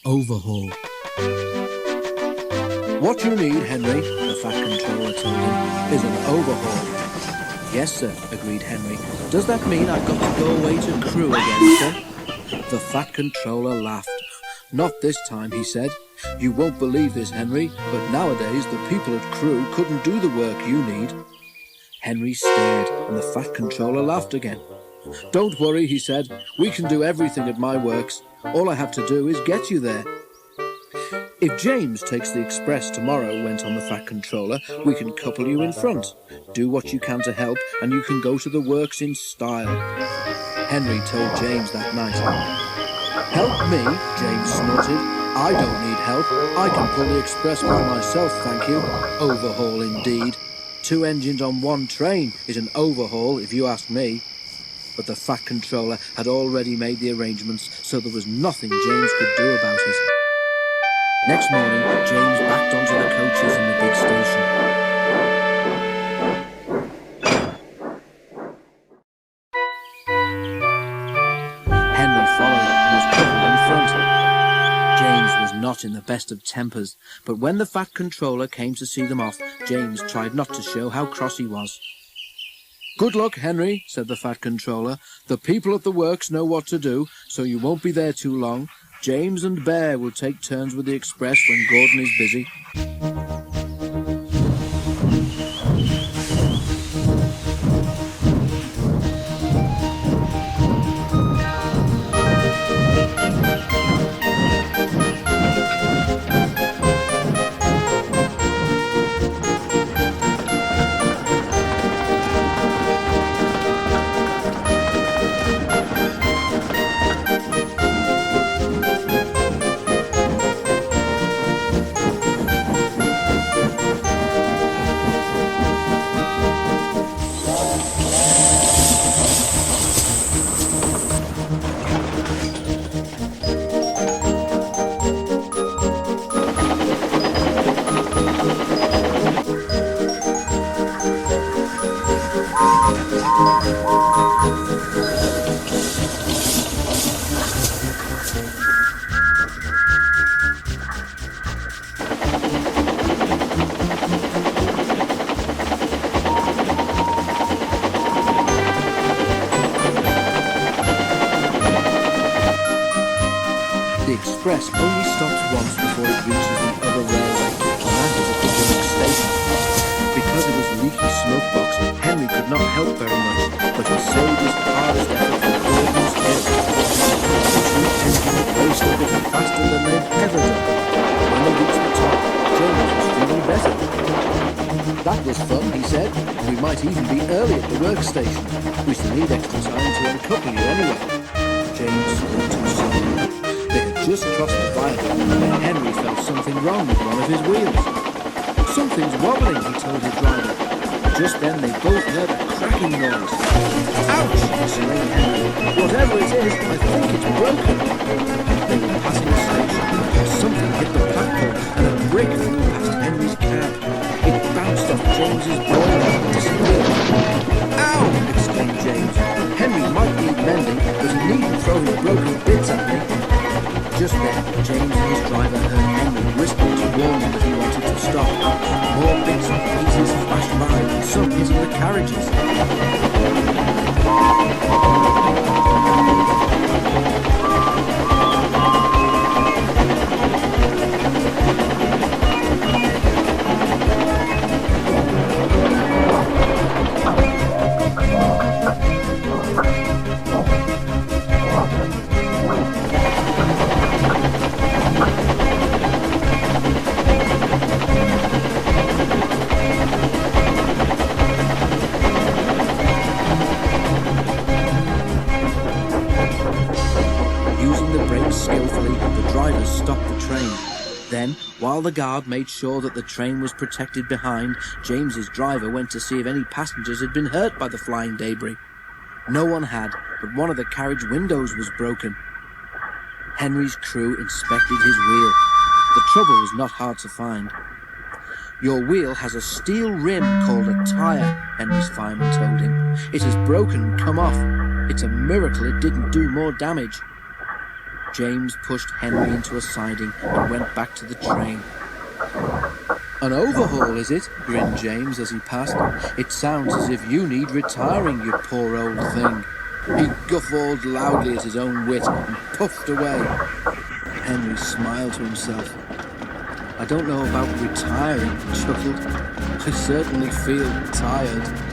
Overhaul. What you need, Henry, the Fat Controller told him, is an overhaul. Yes, sir, agreed Henry. Does that mean I've got to go away to crew again, sir? The Fat Controller laughed. Not this time, he said. You won't believe this, Henry, but nowadays the people at crew couldn't do the work you need. Henry stared, and the Fat Controller laughed again. Don't worry, he said. We can do everything at my works. All I have to do is get you there. If James takes the express tomorrow, went on the Fat Controller, we can couple you in front. Do what you can to help, and you can go to the works in style. Henry told James that night. Help me, James snorted. I don't need help. I can pull the express by myself, thank you. Overhaul indeed. 2 engines on 1 train is an overhaul, if you ask me. But the Fat Controller had already made the arrangements, so there was nothing James could do about it. Next morning, James backed onto the coaches in the big station. Henry followed and was coupled in front. James was not in the best of tempers, but when the Fat Controller came to see them off, James tried not to show how cross he was. Good luck, Henry, said the Fat Controller. The people at the works know what to do, so you won't be there too long. James and Bear will take turns with the express when Gordon is busy. The express only stops once before it reaches the other railway, and that is at the York station. Because it was a leaky smoke box, Henry could not help very much, but he saved his hardest effort for Gordon's hill. The 2 engines raced a bit faster than they'd ever done. When they reached the top, James was feeling better. That was fun, he said. We might even be early at the workstation. We shall need extra time to uncouple you anyway. James spoke too soon. They had just crossed the viaduct when Henry felt something wrong with one of his wheels. Something's wobbling, he told his driver. Just then they both heard a cracking noise. Ouch! exclaimed Henry. Whatever it is, I think it's broken. They were passing the station. Something hit the platform and a brick flew past Henry's cab. It bounced off James's boiler and disappeared. Ow! exclaimed James. Henry might need mending, but he needn't throw his broken bits at me. Just then, James and his driver heard Henry whisper to warn them that he wanted to stop. More bits and pieces flashed by, and some into the carriages. Skillfully, the drivers stopped the train. Then, while the guard made sure that the train was protected behind, James's driver went to see if any passengers had been hurt by the flying debris. No one had, but one of the carriage windows was broken. Henry's crew inspected his wheel. The trouble was not hard to find. Your wheel has a steel rim called a tyre, Henry's fireman told him. It has broken and come off. It's a miracle it didn't do more damage. James pushed Henry into a siding and went back to the train. "An overhaul, is it?" grinned James as he passed. "It sounds as if you need retiring, you poor old thing." He guffawed loudly at his own wit and puffed away. Henry smiled to himself. "I don't know about retiring," he chuckled. "I certainly feel tired."